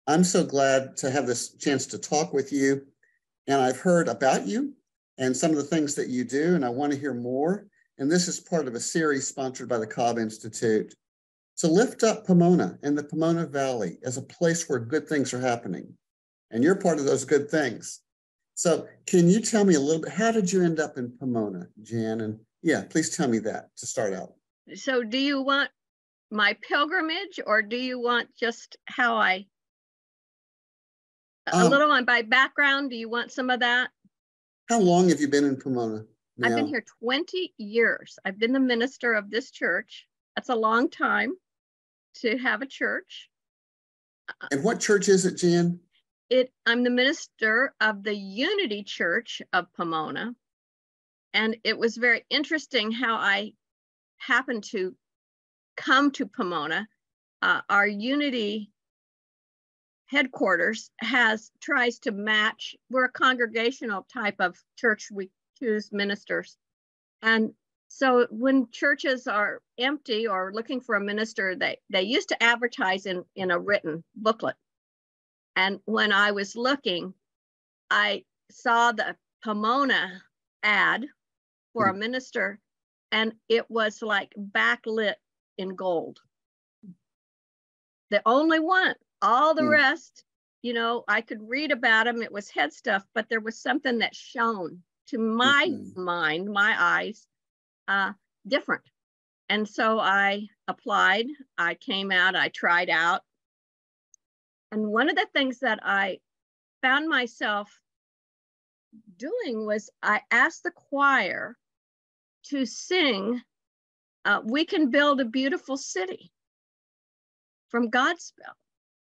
I'm so glad to have this chance to talk with you. And I've heard about you and some of the things that you do, and I want to hear more. And this is part of a series sponsored by the Cobb Institute to lift up Pomona and the Pomona Valley as a place where good things are happening. And you're part of those good things. So can you tell me a little bit, how did you end up in Pomona, Jan? And yeah, please tell me that to start out. So do you want my pilgrimage, or do you want just how a little on my background? Do you want some of that? How long have you been in Pomona now? I've been here 20 years. I've been the minister of this church. That's a long time to have a church. And what church is it, Jan? I'm the minister of the Unity Church of Pomona. And it was very interesting how I happened to come to Pomona. Our Unity headquarters tries to match. We're a congregational type of church. We choose ministers. And so when churches are empty or looking for a minister, they used to advertise in a written booklet. And when I was looking, I saw the Pomona ad for a minister, and it was like backlit in gold. The only one. All the rest, you know, I could read about them. It was head stuff, but there was something that shone to my mind, my eyes, different. And so I applied, I came out, I tried out. And one of the things that I found myself doing was I asked the choir to sing, "We Can Build a Beautiful City" from Godspell.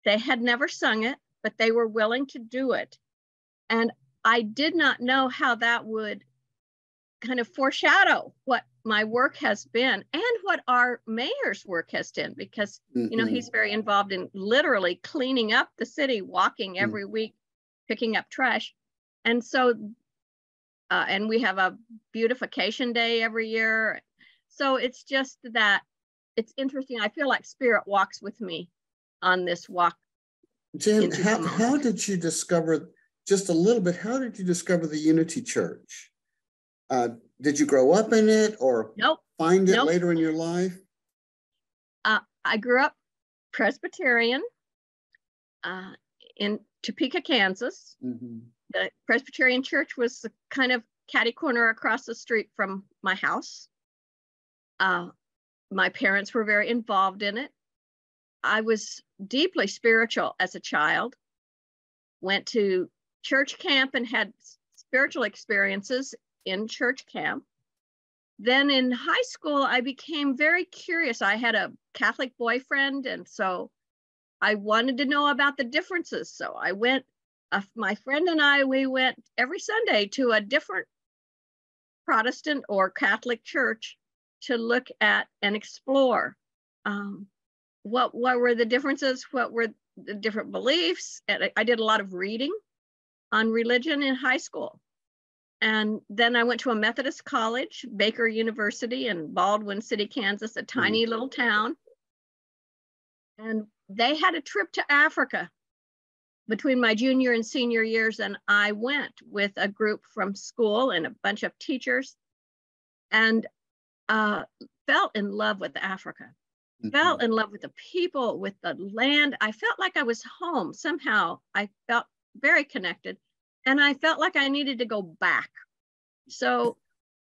They had never sung it, but they were willing to do it. And I did not know how that would kind of foreshadow what my work has been and what our mayor's work has been, because, you know, he's very involved in literally cleaning up the city, walking every week, picking up trash. And so, and we have a beautification day every year. So it's just that it's interesting. I feel like Spirit walks with me on this walk. Jan, how did you discover, just a little bit, how did you discover the Unity Church? Did you grow up in it or find it later in your life? I grew up Presbyterian in Topeka, Kansas. The Presbyterian church was the kind of catty corner across the street from my house. My parents were very involved in it. I was deeply spiritual as a child, went to church camp and had spiritual experiences in church camp. Then in high school, I became very curious. I had a Catholic boyfriend, and so I wanted to know about the differences. So I went, my friend and I, we went every Sunday to a different Protestant or Catholic church to look at and explore what were the differences, what were the different beliefs. And I did a lot of reading on religion in high school. And then I went to a Methodist college, Baker University in Baldwin City, Kansas, a tiny little town. And they had a trip to Africa between my junior and senior years. And I went with a group from school and a bunch of teachers, and fell in love with Africa, fell in love with the people, with the land. I felt like I was home. Somehow I felt very connected. And I felt like I needed to go back. So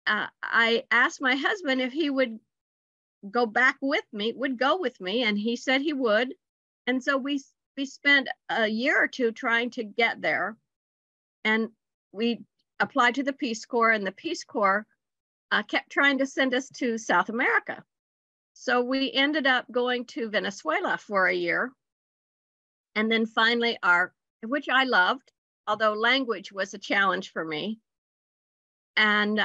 I asked my husband if he would go with me, and he said he would. And so we spent a year or two trying to get there. And we applied to the Peace Corps, and the Peace Corps kept trying to send us to South America. So we ended up going to Venezuela for a year. And then finally which I loved, although language was a challenge for me, and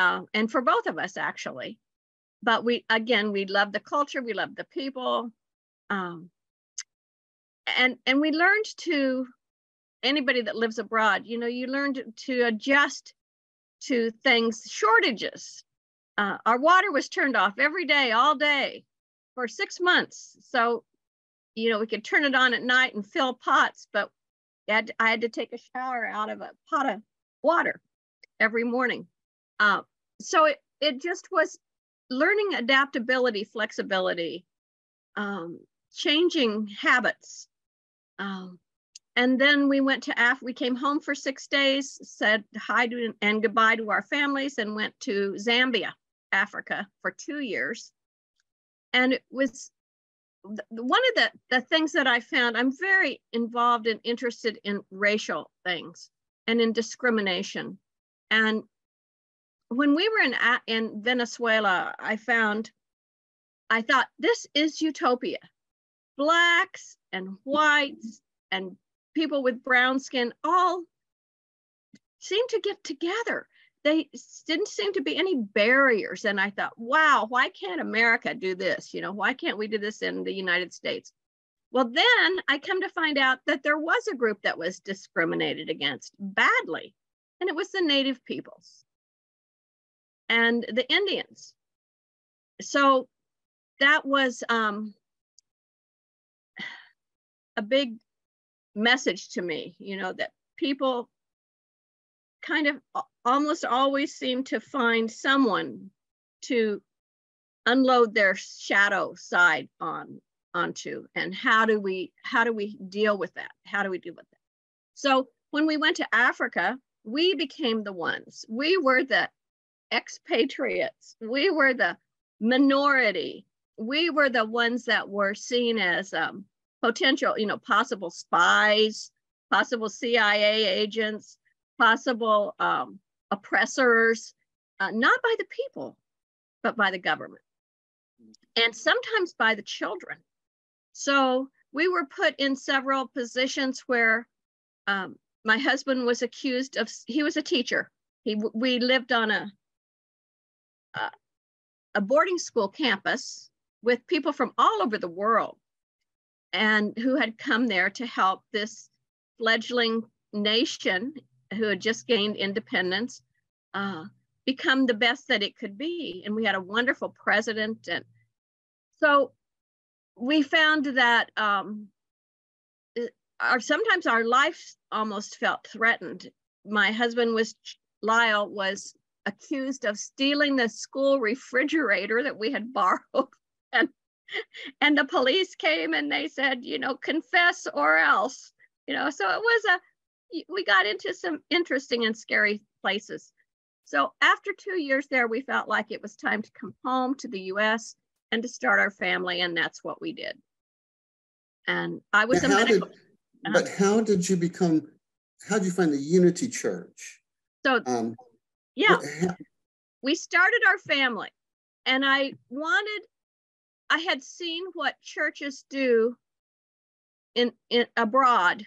for both of us actually. But we loved the culture, we loved the people, and we learned to, anybody that lives abroad, you know, you learned to adjust to things, shortages. Our water was turned off every day, all day, for 6 months. So we could turn it on at night and fill pots, but I had to take a shower out of a pot of water every morning. So it just was learning adaptability, flexibility, changing habits. And then we went to we came home for 6 days, said hi to and goodbye to our families, and went to Zambia, Africa, for 2 years. And it was one of the things that I found. I'm very involved and interested in racial things and in discrimination. And when we were in Venezuela, I thought, this is utopia. Blacks and whites and people with brown skin all seemed to get together. They didn't seem to be any barriers. And I thought, wow, why can't America do this? Why can't we do this in the United States? Well, then I come to find out that there was a group that was discriminated against badly, and it was the Native peoples and the Indians. So that was a big message to me, that people kind of almost always seem to find someone to unload their shadow side onto. And how do we deal with that? So when we went to Africa, we became the ones. We were the expatriates. We were the minority. We were the ones that were seen as potential, possible spies, possible CIA agents, possible oppressors, not by the people, but by the government, and sometimes by the children. So we were put in several positions where my husband was accused of, he was a teacher. We lived on a boarding school campus with people from all over the world, and who had come there to help this fledgling nation who had just gained independence become the best that it could be. And we had a wonderful president. And so we found that sometimes our life almost felt threatened. My husband Lyle was accused of stealing the school refrigerator that we had borrowed. And the police came and they said, confess or else, so it was we got into some interesting and scary places. So after 2 years there, we felt like it was time to come home to the US and to start our family. And that's what we did. And I was But how did you find the Unity Church? So, we started our family, and I had seen what churches do in abroad,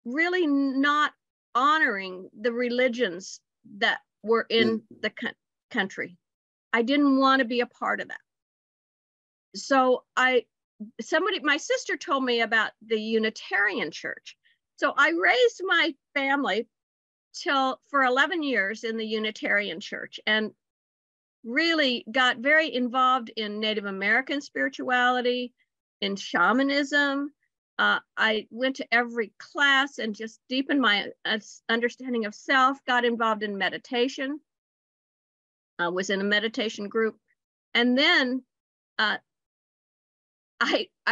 really not honoring the religions that were in the country. I didn't want to be a part of that. So my sister told me about the Unitarian Church. So I raised my family for 11 years in the Unitarian Church, and really got very involved in Native American spirituality, in shamanism. I went to every class and just deepened my understanding of self, got involved in meditation. I was in a meditation group. And then I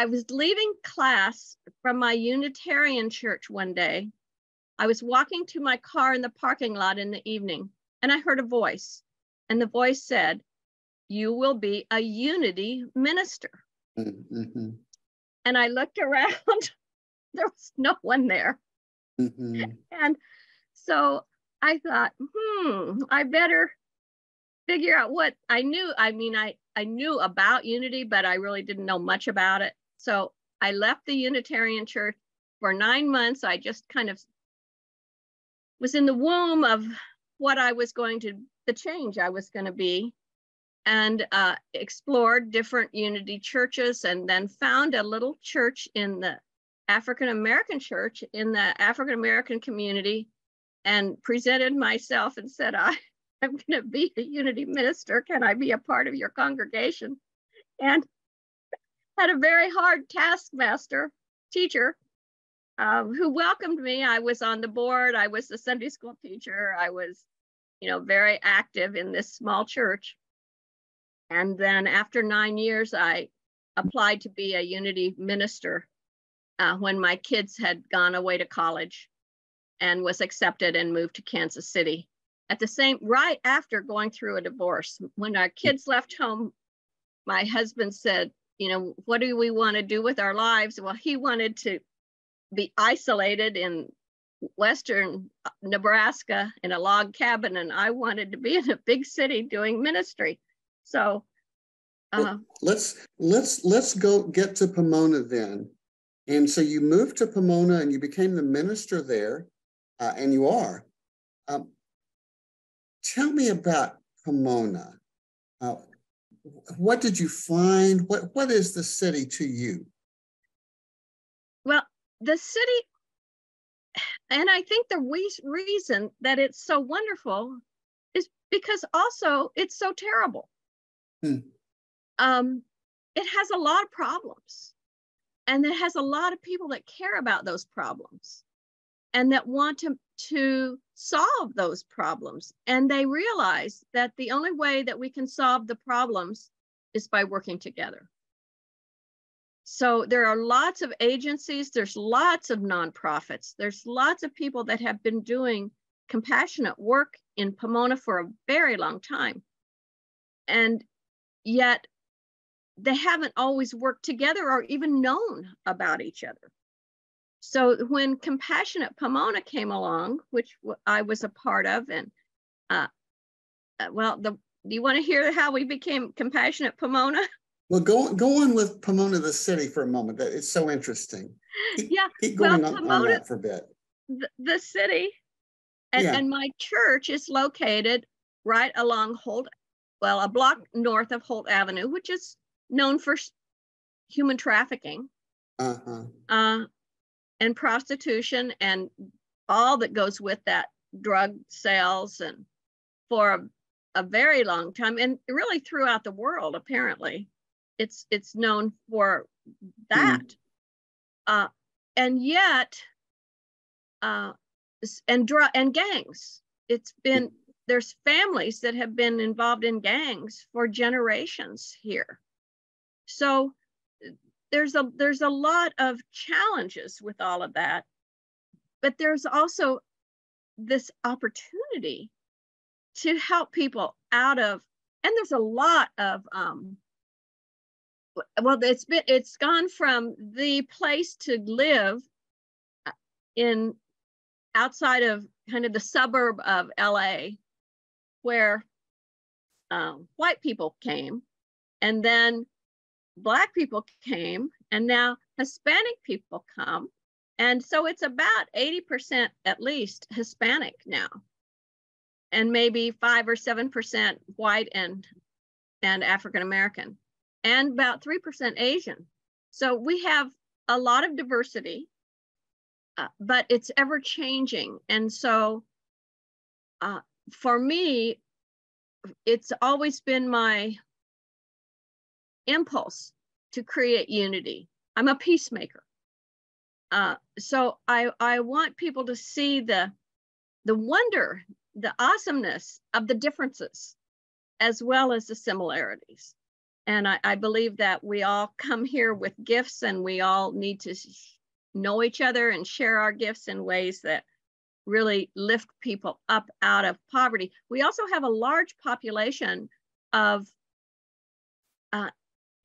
was leaving class from my Unitarian church one day. I was walking to my car in the parking lot in the evening, and I heard a voice. And the voice said, "You will be a Unity minister." Mm-hmm. And I looked around, there was no one there. Mm-hmm. And so I thought, I better figure out what I knew. I mean, I knew about Unity, but I really didn't know much about it. So I left the Unitarian Church for 9 months. I just kind of was in the womb of what I was going to, the change I was going to be, and explored different Unity churches, and then found a little church in the African-American church in the African-American community, and presented myself and said, I'm going to be a Unity minister. Can I be a part of your congregation? And had a very hard taskmaster teacher who welcomed me. I was on the board. I was the Sunday school teacher. I was, very active in this small church. And then after 9 years, I applied to be a Unity minister when my kids had gone away to college, and was accepted and moved to Kansas City. Right after going through a divorce. When our kids left home, my husband said, what do we want to do with our lives? Well, he wanted to be isolated in western Nebraska in a log cabin, and I wanted to be in a big city doing ministry. So let's go get to Pomona then. And so you moved to Pomona and you became the minister there, and you are. Tell me about Pomona. What did you find? What is the city to you? Well, the city, and I think the reason that it's so wonderful is because also it's so terrible. It has a lot of problems, and it has a lot of people that care about those problems and that want to solve those problems. And they realize that the only way that we can solve the problems is by working together. So there are lots of agencies, there's lots of nonprofits, there's lots of people that have been doing compassionate work in Pomona for a very long time. And yet they haven't always worked together or even known about each other. So when Compassionate Pomona came along, which I was a part of, and do you want to hear how we became Compassionate Pomona? Well, go on with Pomona, the city, for a moment. It's so interesting. Keep going on that for a bit. The city and my church is located right along a block north of Holt Avenue, which is known for human trafficking. And prostitution and all that goes with that, drug sales, and for a very long time, and really throughout the world, apparently, it's known for that. And yet, and gangs. There's families that have been involved in gangs for generations here. So there's a lot of challenges with all of that, but there's also this opportunity to help people out of, and there's a lot of, it's gone from the place to live outside of kind of the suburb of LA, where white people came, and then Black people came, and now Hispanic people come. And so it's about 80% at least Hispanic now, and maybe 5 or 7% white and African-American, and about 3% Asian. So we have a lot of diversity, but it's ever changing. And so for me, it's always been my impulse to create unity. I'm a peacemaker. So I want people to see the wonder, the awesomeness of the differences, as well as the similarities. And I believe that we all come here with gifts, and we all need to know each other and share our gifts in ways that really lift people up out of poverty. We also have a large population of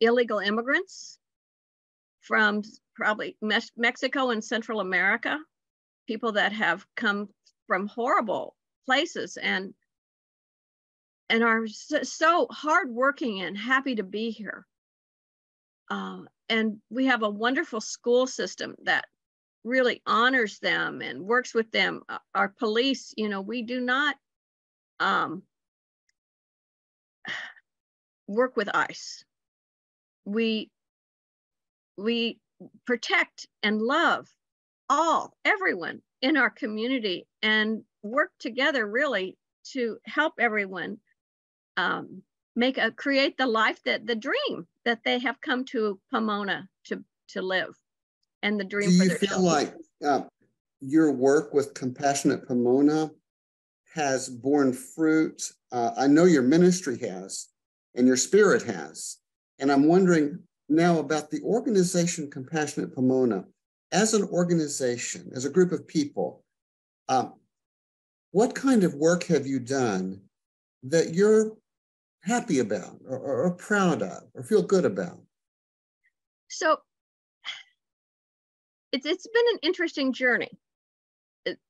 illegal immigrants from probably Mexico and Central America, people that have come from horrible places and are so hardworking and happy to be here. And we have a wonderful school system that really honors them and works with them. Our police, we do not work with ICE. We protect and love everyone in our community, and work together really to help everyone create the life the dream that they have come to Pomona to live, and the dream for their children. Do you feel like your work with Compassionate Pomona has borne fruit? I know your ministry has, and your spirit has. And I'm wondering now about the organization Compassionate Pomona. As an organization, as a group of people, what kind of work have you done that you're happy about or proud of or feel good about? So it's been an interesting journey.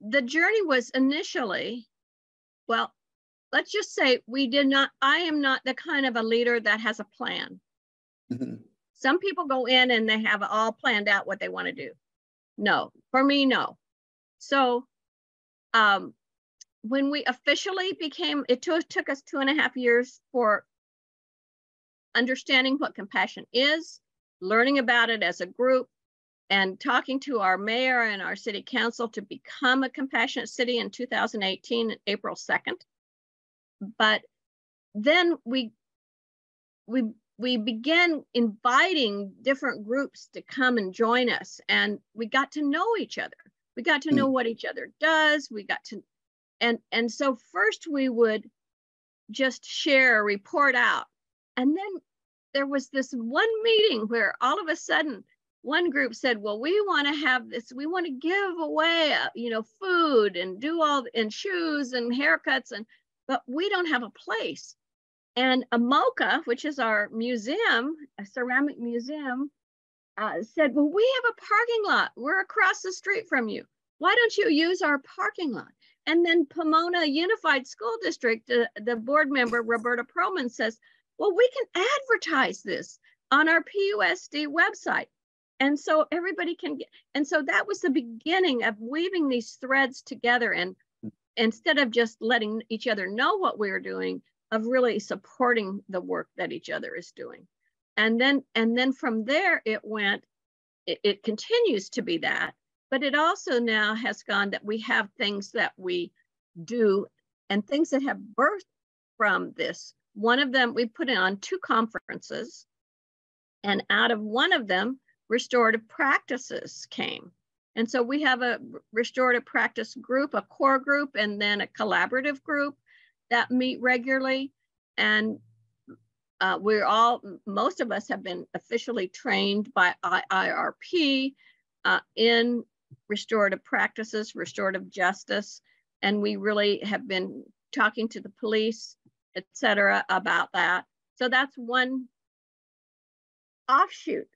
The journey was initially, well, let's just say I am not the kind of a leader that has a plan. Mm-hmm. Some people go in and they have all planned out what they want to do. No, for me, no. So when we officially became, it took us 2.5 years for understanding what compassion is, learning about it as a group, and talking to our mayor and our city council to become a compassionate city in 2018, April 2nd. But then we began inviting different groups to come and join us, and we got to know each other. We got to know what each other does. We got to, and so first we would just share, report out. And then there was this one meeting where all of a sudden one group said, well, we want to have this, we want to give away, food and do and shoes and haircuts, but we don't have a place. And Amoka, which is our museum, a ceramic museum, said, well, we have a parking lot. We're across the street from you. Why don't you use our parking lot? And then Pomona Unified School District, the board member, Roberta Perlman, says, well, we can advertise this on our PUSD website. And so everybody can get, and so that was the beginning of weaving these threads together. And instead of just letting each other know what we were doing, of really supporting the work that each other is doing. And then from there, it continues to be that, but it also now has gone that we have things that we do and things that have birthed from this. One of them, we put it on 2 conferences, and out of one of them, restorative practices came. And so we have a restorative practice group, a core group, and then a collaborative group that meet regularly. And most of us have been officially trained by IRP in restorative practices, restorative justice. And we really have been talking to the police, et cetera, about that. So that's one offshoot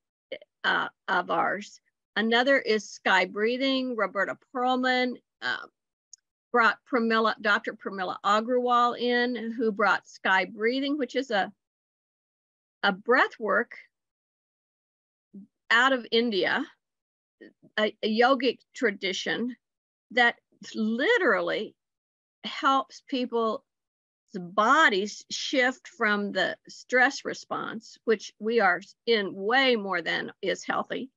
of ours. Another is sky breathing. Roberta Perlman brought Dr. Pramila Agrawal in, who brought sky breathing, which is a breath work out of India, a yogic tradition that literally helps people's bodies shift from the stress response, which we are in way more than is healthy,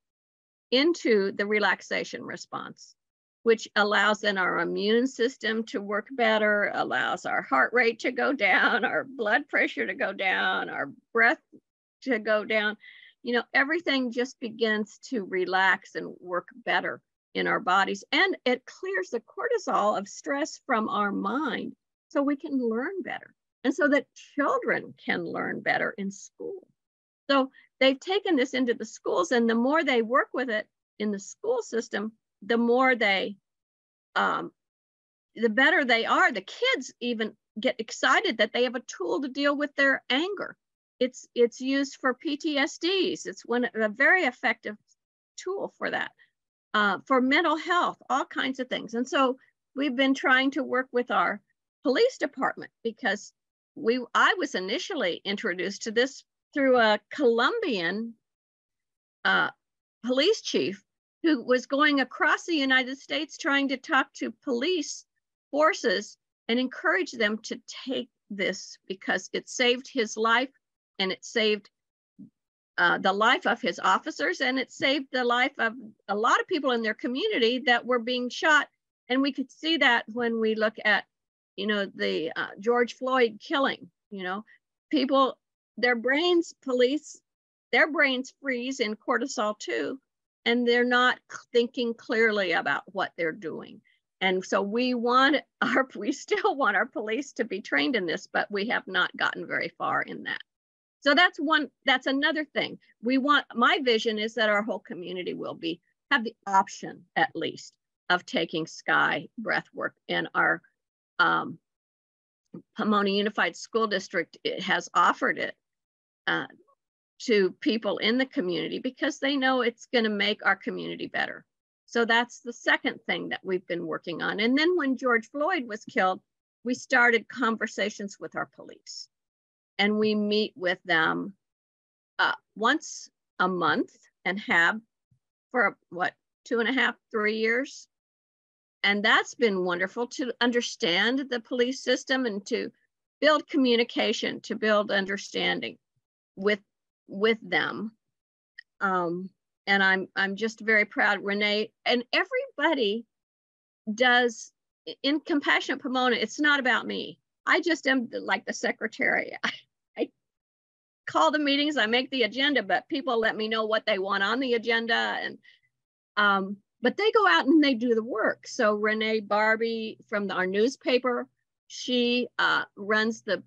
into the relaxation response, which allows then our immune system to work better, allows our heart rate to go down, our blood pressure to go down, our breath to go down. Everything just begins to relax and work better in our bodies. And it clears the cortisol of stress from our mind so we can learn better, and so that children can learn better in school. So they've taken this into the schools, and the more they work with it in the school system, the more the better they are. The kids even get excited that they have a tool to deal with their anger. It's used for PTSDs. It's a very effective tool for that, for mental health, all kinds of things. And so we've been trying to work with our police department, because I was initially introduced to this through a Colombian police chief who was going across the United States trying to talk to police forces and encourage them to take this, because it saved his life, and it saved the life of his officers, and it saved the life of a lot of people in their community that were being shot. And we could see that when we look at, the George Floyd killing. people, their brains freeze in cortisol too, and they're not thinking clearly about what they're doing. And so we still want our police to be trained in this, but we have not gotten very far in that. So that's another thing. My vision is that our whole community will have the option, at least, of taking sky breath work. And our Pomona Unified School District has offered it to people in the community because they know it's going to make our community better. So that's the second thing that we've been working on. And then when George Floyd was killed, we started conversations with our police. And we meet with them once a month and have for 2.5, 3 years. And that's been wonderful to understand the police system and to build communication, to build understanding with them. And I'm just very proud, Renee, and everybody does in Compassionate Pomona. It's not about me. I just am like the secretary. I call the meetings, I make the agenda, but people let me know what they want on the agenda. And but they go out and they do the work. So Renee Barbie from our newspaper, she runs the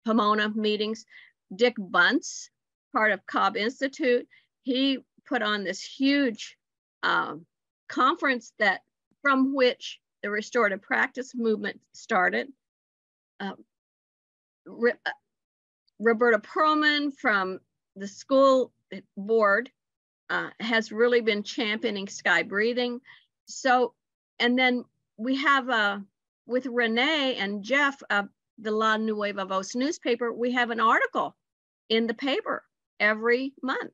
Pomona meetings. Dick Bunce, part of Cobb Institute, he put on this huge conference from which the restorative practice movement started. Roberta Perlman from the school board has really been championing sky breathing. So, and then we have with Renee and Jeff, the La Nueva Voz newspaper, we have an article in the paper every month.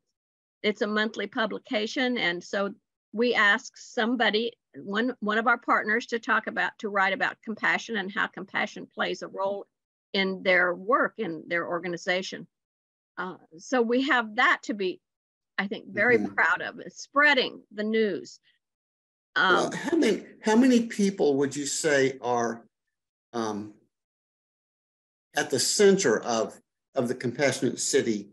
It's a monthly publication. And so we ask somebody, one of our partners, to write about compassion and how compassion plays a role in their work, in their organization. So we have that to be, I think, very proud of, spreading the news. Well, how many people would you say are at the center of the Compassionate City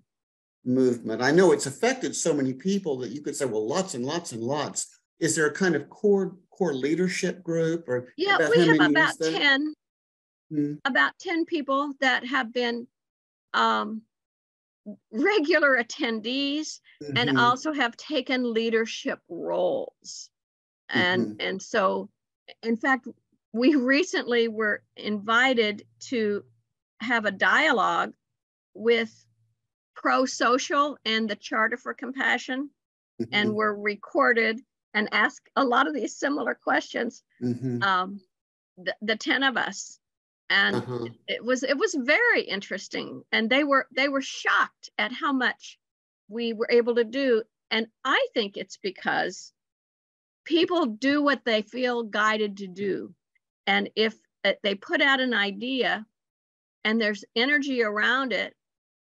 movement? I know it's affected so many people that you could say, well, lots and lots and lots. Is there a kind of core leadership group? Or yeah, we have about 10. About 10 people that have been regular attendees and also have taken leadership roles. And so, in fact, we recently were invited to have a dialogue with Pro-Social and the Charter for Compassion, and we're recorded and ask a lot of these similar questions, the 10 of us. And it was very interesting, and they were shocked at how much we were able to do. And I think it's because people do what they feel guided to do, and if they put out an idea and there's energy around it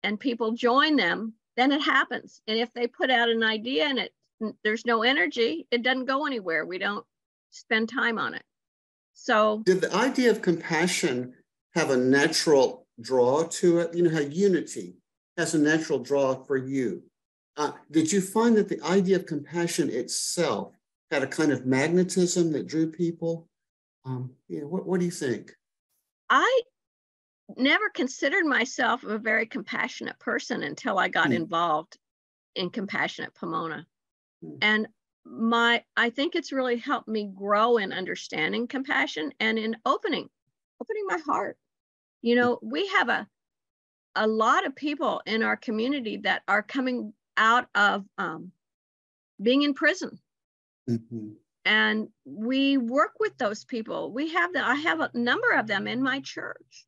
and people join them, then it happens. And if they put out an idea and there's no energy, it doesn't go anywhere. We don't spend time on it. So did the idea of compassion have a natural draw to it? You know how Unity has a natural draw for you. Did you find that the idea of compassion itself had a kind of magnetism that drew people? What do you think? I never considered myself a very compassionate person until I got involved in Compassionate Pomona. And I think it's really helped me grow in understanding compassion and in opening my heart. You know, we have a lot of people in our community that are coming out of being in prison. And we work with those people. I have a number of them in my church,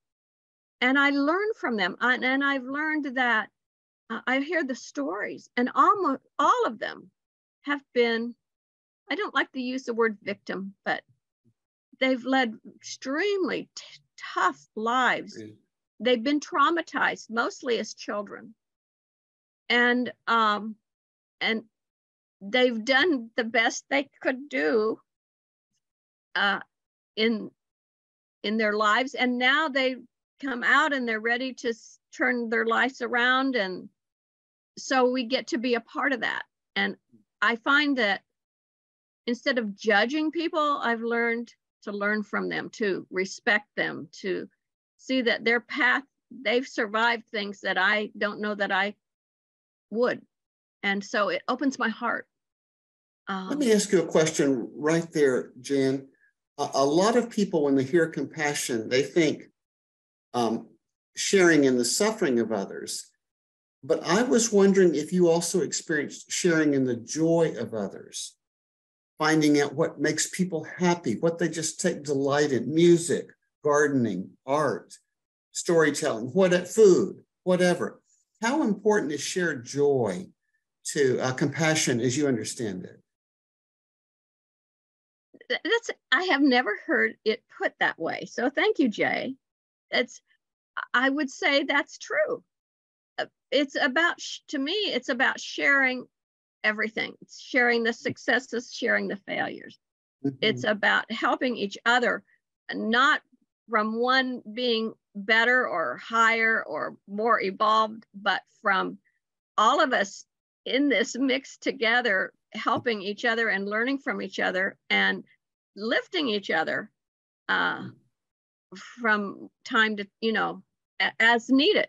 and I learn from them. And I've learned that I hear the stories, and almost all of them have been, I don't like to use the word victim, but they've led extremely tough lives. They've been traumatized, mostly as children. And they've done the best they could do in their lives. And now they come out and they're ready to turn their lives around. And so we get to be a part of that. And I find that instead of judging people, I've learned to learn from them, to respect them, to see that their path, they've survived things that I don't know that I would. And so it opens my heart. Let me ask you a question right there, Jan. A lot of people, when they hear compassion, they think sharing in the suffering of others. But I was wondering if you also experienced sharing in the joy of others, finding out what makes people happy, what they just take delight in: music, gardening, art, storytelling, food, whatever. How important is shared joy to compassion as you understand it? I have never heard it put that way. So thank you, Jay. I would say that's true. It's about, to me, it's about sharing everything. It's sharing the successes, sharing the failures. Mm-hmm. It's about helping each other, not from one being better or higher or more evolved, but from all of us in this mix together, helping each other and learning from each other and lifting each other from time to, as needed.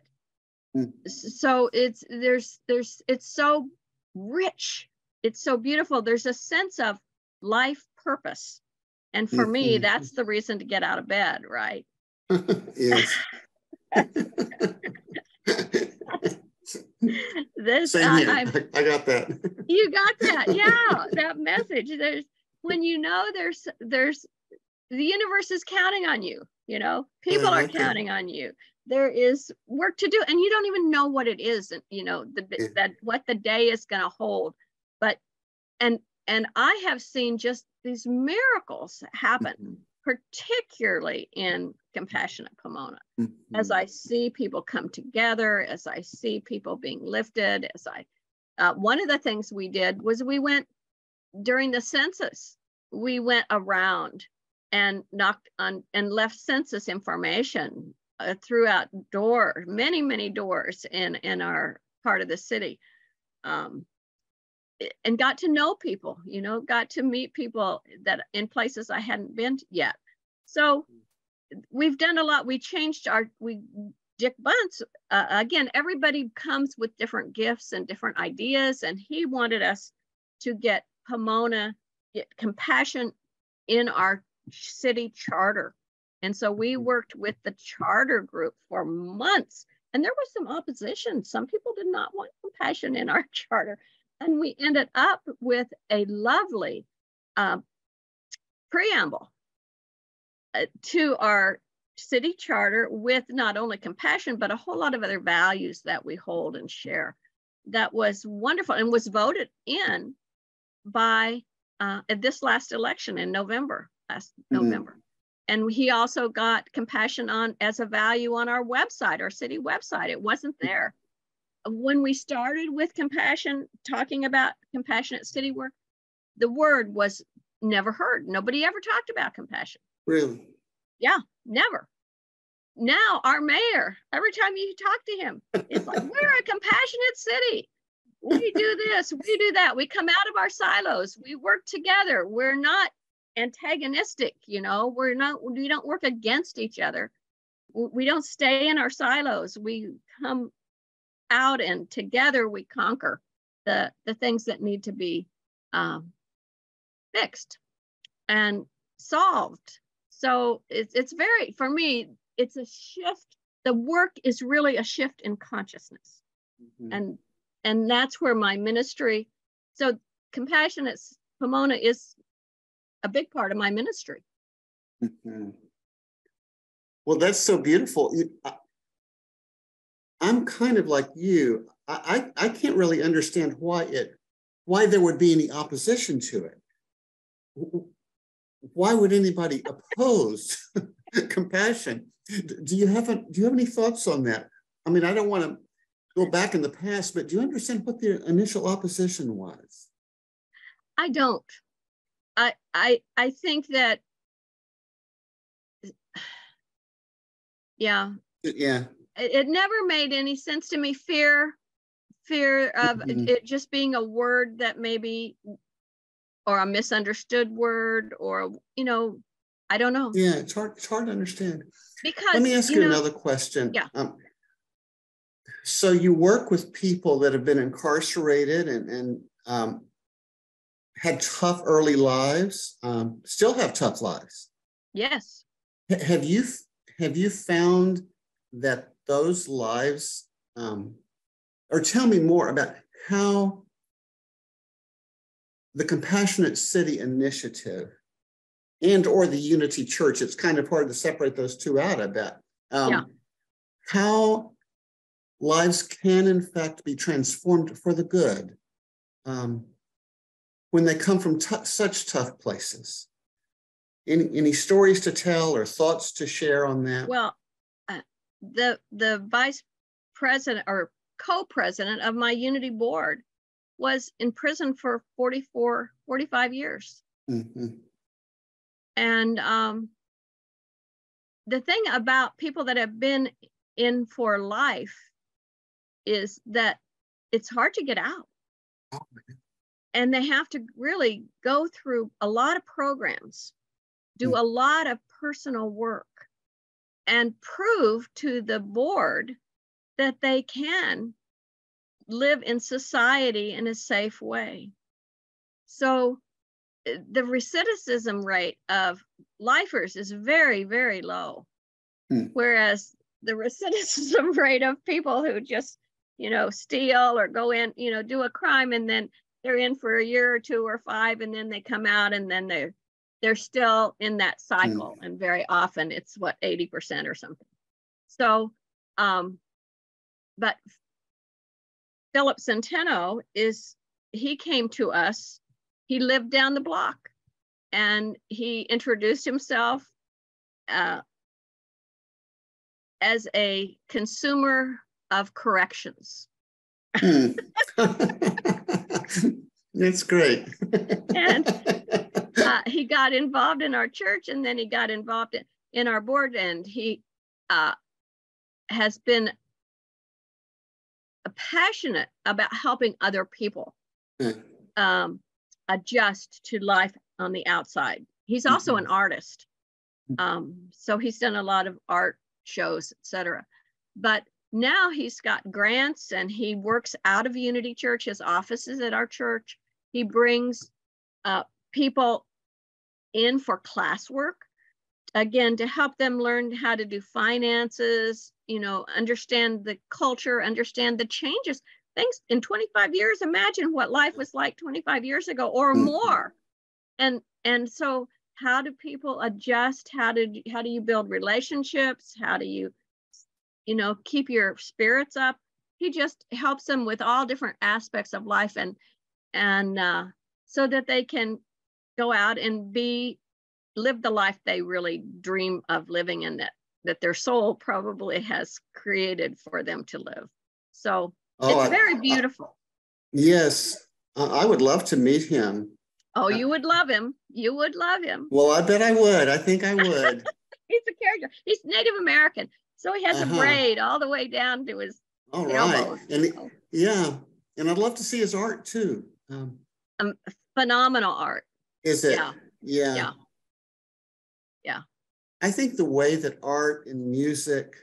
So it's so rich. It's so beautiful. There's a sense of life purpose. And for me, that's the reason to get out of bed, right? Yes. Same here. I got that. You got that. Yeah, that message. When there's the universe is counting on you, people are counting on you. There is work to do, and you don't even know what it is, that what the day is going to hold. But and I have seen just these miracles happen, particularly in Compassionate Pomona, as I see people come together, as I see people being lifted, one of the things we did was we went during the census. We went around and knocked on and left census information throughout many doors in our part of the city, and got to know people, got to meet people that in places I hadn't been yet. So we've done a lot. We changed Dick Bunce, again, everybody comes with different gifts and different ideas, and he wanted us to get compassion in our city charter. And so we worked with the charter group for months, and there was some opposition. Some people did not want compassion in our charter. And we ended up with a lovely preamble to our city charter with not only compassion, but a whole lot of other values that we hold and share. That was wonderful and was voted in by this last election in November. And he also got compassion as a value on our website, our city website. It wasn't there. When we started with compassion, talking about compassionate city work, the word was never heard. Nobody ever talked about compassion. Really? Yeah, never. Now our mayor, every time you talk to him, it's like, we're a compassionate city. We do this, we do that. We come out of our silos. We work together. We're not antagonistic, we don't work against each other. We don't stay in our silos. We come out and together we conquer the things that need to be fixed and solved. So it's very, for me, it's a shift. The work is really a shift in consciousness. And that's where my ministry, so Compassionate Pomona is a big part of my ministry. Well, that's so beautiful. I'm kind of like you. I can't really understand why there would be any opposition to it. Why would anybody oppose compassion? Do you have any thoughts on that? I mean, I don't want to go back in the past, but do you understand what the initial opposition was? I don't. I think that, yeah. it never made any sense to me. Fear of it just being a word that maybe, or a misunderstood word, or, I don't know. Yeah, it's hard to understand. Because let me ask you another question. Yeah. So you work with people that have been incarcerated and had tough early lives, still have tough lives. Yes. Have you found that those lives, or tell me more about how the Compassionate City initiative and or the Unity Church, it's kind of hard to separate those two out, I bet. How lives can in fact be transformed for the good when they come from such tough places. Any stories to tell or thoughts to share on that? Well, the vice president or co-president of my Unity board was in prison for 45 years. Mm-hmm. And the thing about people that have been in for life is that it's hard to get out. Oh, and they have to really go through a lot of programs, do a lot of personal work, and prove to the board that they can live in society in a safe way. So the recidivism rate of lifers is very, very low. Whereas the recidivism rate of people who just, steal or go in, do a crime, and then they're in for a year or 2 or 5, and then they come out, and then they're still in that cycle. And very often it's 80% or something. So, but Philip Centeno he came to us. He lived down the block, and he introduced himself as a consumer of corrections. That's great. And he got involved in our church, and then he got involved in our board, and he has been passionate about helping other people adjust to life on the outside. He's also an artist. So he's done a lot of art shows, etc. But now he's got grants, and he works out of Unity Church. His office is at our church. He brings people in for classwork, again, to help them learn how to do finances, understand the culture, understand the changes. Things in 25 years, imagine what life was like 25 years ago or more. And so how do people adjust? How do you build relationships? How do you, keep your spirits up? He just helps them with all different aspects of life, and so that they can go out and live the life they really dream of living, and that their soul probably has created for them to live. So it's very beautiful. Yes, I would love to meet him. Oh, you would love him. You would love him. Well, I bet I would. I think I would. He's a character. He's Native American, so he has a braid all the way down to his elbows. And and I'd love to see his art too. Phenomenal art. Is it? Yeah. I think the way that art and music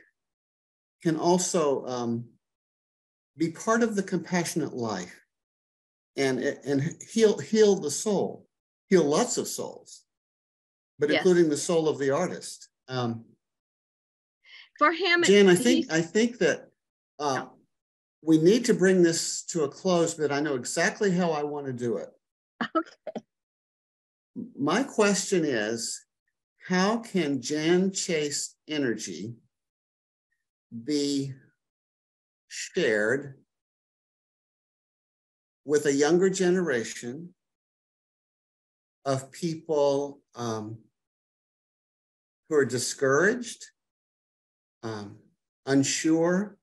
can also be part of the compassionate life and heal the soul, heal lots of souls, but including the soul of the artist. For him, Jan, I think that we need to bring this to a close, but I know exactly how I want to do it. Okay. My question is, how can Jan Chase energy be shared with a younger generation of people who are discouraged, unsure,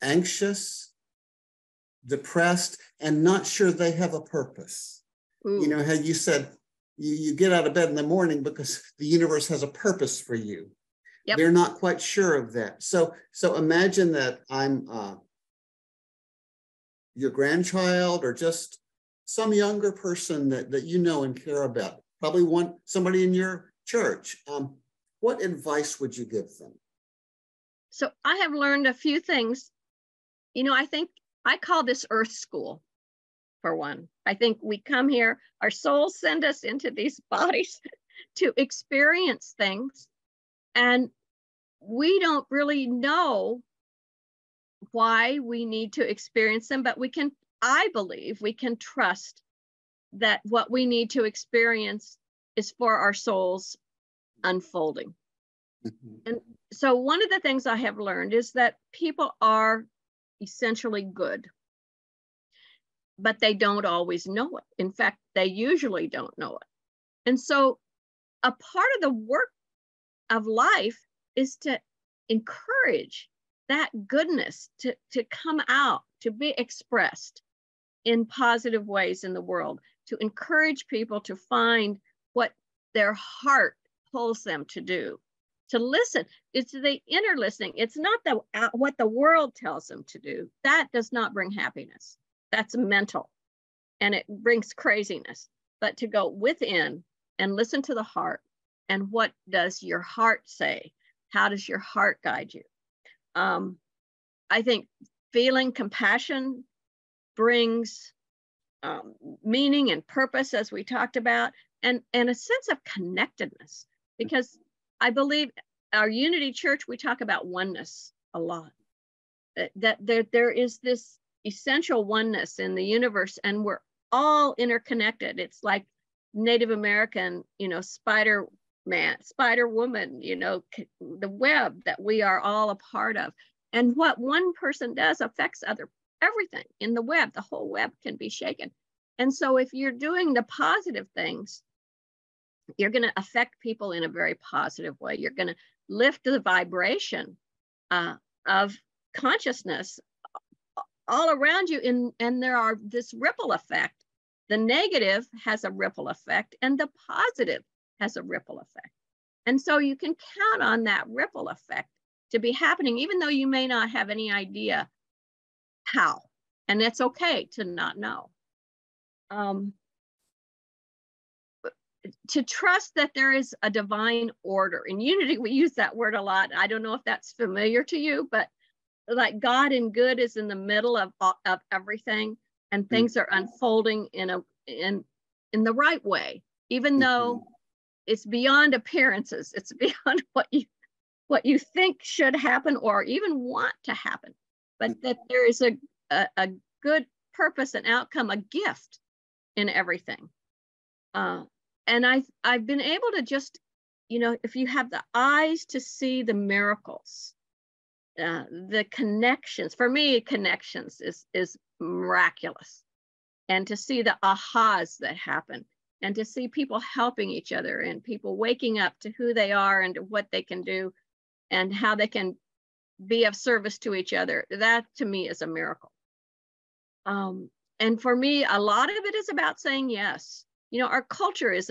anxious, depressed, and not sure they have a purpose? Ooh. How you said, you get out of bed in the morning because the universe has a purpose for you. Yep. They're not quite sure of that. So imagine that I'm your grandchild or just some younger person that you know and care about, probably somebody in your church. What advice would you give them? So I have learned a few things. I think I call this Earth School, for one. I think we come here, our souls send us into these bodies to experience things, and we don't really know why we need to experience them, but I believe we can trust that what we need to experience is for our souls unfolding. Mm-hmm. And so one of the things I have learned is that people are essentially good, but they don't always know it. In fact, they usually don't know it. And so a part of the work of life is to encourage that goodness to come out, to be expressed in positive ways in the world, to encourage people to find what their heart pulls them to do, to listen. It's the inner listening. It's not what the world tells them to do. That does not bring happiness. That's mental, and it brings craziness. But to go within and listen to the heart, and what does your heart say? How does your heart guide you? I think feeling compassion brings meaning and purpose, as we talked about, and a sense of connectedness. Because I believe our Unity Church, we talk about oneness a lot. That there is this essential oneness in the universe, and we're all interconnected. It's like Native American, Spider Woman, the web that we are all a part of. And what one person does affects everything in the web. The whole web can be shaken. And so if you're doing the positive things, you're going to affect people in a very positive way. You're going to lift the vibration of consciousness all around you. And there are this ripple effect. The negative has a ripple effect, and the positive has a ripple effect. And so you can count on that ripple effect to be happening, even though you may not have any idea how. And it's okay to not know. To trust that there is a divine order. In Unity, we use that word a lot. I don't know if that's familiar to you, but like God and good is in the middle of everything, and things are unfolding in the right way, even though it's beyond appearances. It's beyond what you think should happen or even want to happen, but that there is a good purpose and outcome, a gift in everything. And I've been able to just, if you have the eyes to see the miracles, the connections, for me, connections is miraculous. And to see the ahas that happen, and to see people helping each other, and people waking up to who they are and to what they can do and how they can be of service to each other, that to me is a miracle. And for me, a lot of it is about saying yes. Our culture is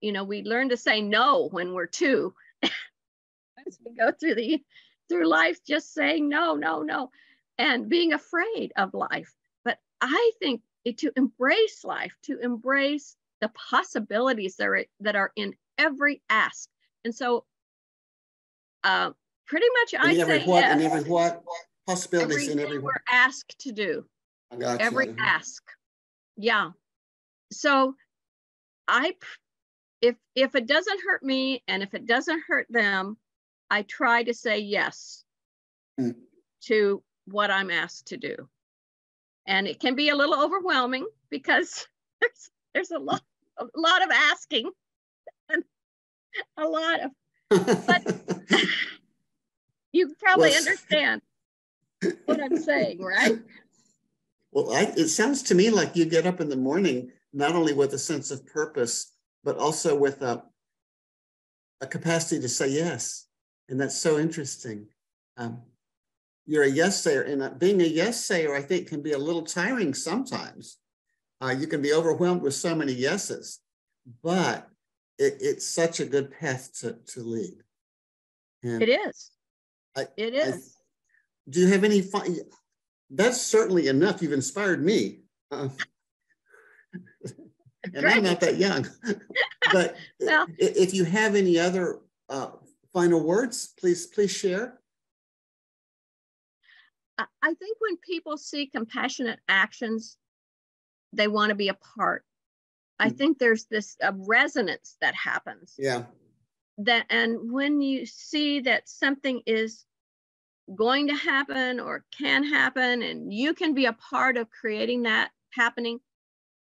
we learn to say no when we're two. As we go through life, just saying no, and being afraid of life. But I think to embrace life, to embrace the possibilities that are in every ask. And so pretty much I say yes. In every what? Possibilities in every what we're asked to do. I got you. Every ask. Yeah. So if it doesn't hurt me, and if it doesn't hurt them, I try to say yes to what I'm asked to do. And it can be a little overwhelming because there's a lot of asking and a lot of, but you probably understand what I'm saying, right? Well, it sounds to me like you get up in the morning, not only with a sense of purpose, but also with a capacity to say yes. And that's so interesting. You're a yes sayer, and being a yes sayer, I think, can be a little tiring sometimes. You can be overwhelmed with so many yeses, but it's such a good path to lead. And it is. it is. Do you have any fun? That's certainly enough. You've inspired me. And I'm not that young. But well, if you have any other final words, please share. I think when people see compassionate actions, they want to be a part. I think there's this resonance that happens. Yeah. And when you see that something is going to happen or can happen, and you can be a part of creating that happening,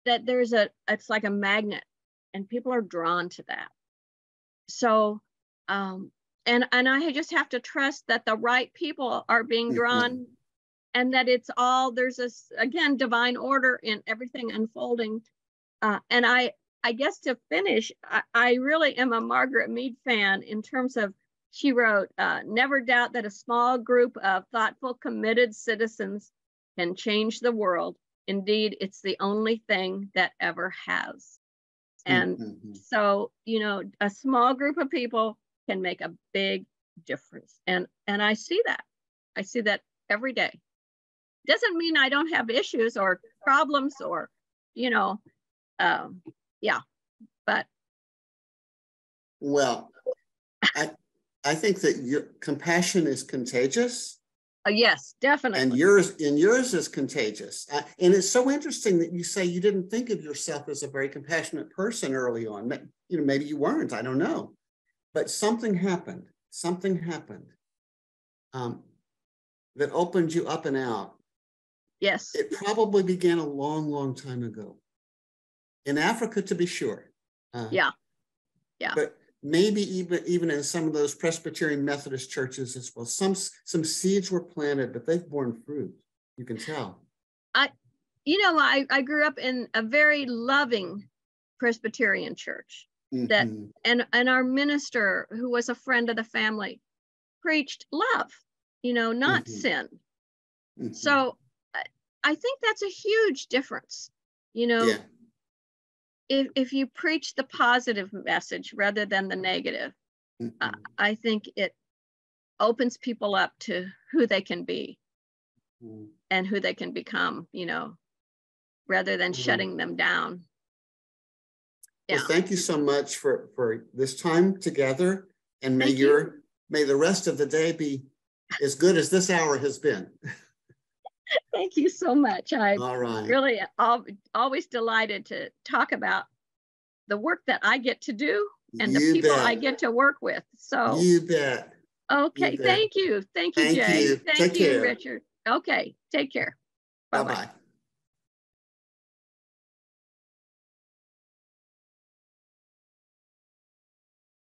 that it's like a magnet, and people are drawn to that. So, and I just have to trust that the right people are being drawn, and that there's this, again, divine order in everything unfolding. And I guess to finish, I really am a Margaret Mead fan in terms of, she wrote, never doubt that a small group of thoughtful, committed citizens can change the world. Indeed, it's the only thing that ever has. And so, a small group of people can make a big difference. And I see that. I see that every day. Doesn't mean I don't have issues or problems or, yeah, but. Well, I think that your compassion is contagious. Yes, definitely. And yours is contagious. And it's so interesting that you say you didn't think of yourself as a very compassionate person early on. Maybe you weren't, I don't know. But something happened that opened you up and out. Yes. It probably began a long, long time ago. In Africa, to be sure. Yeah. But maybe even in some of those Presbyterian Methodist churches as well. Some seeds were planted, but they've borne fruit. You can tell. I grew up in a very loving Presbyterian church. That and our minister, who was a friend of the family, preached love, not sin. So I think that's a huge difference. Yeah. If you preach the positive message rather than the negative, I think it opens people up to who they can be and who they can become, rather than shutting them down. Yeah. Well, thank you so much for this time together, and may the rest of the day be as good as this hour has been. Thank you so much. All right. Really always delighted to talk about the work that I get to do and the people I get to work with. So you bet. Okay. You bet. Thank you. Thank you, Jay. Thank you. Thank Take you, care. Richard. Okay. Take care. Bye-bye.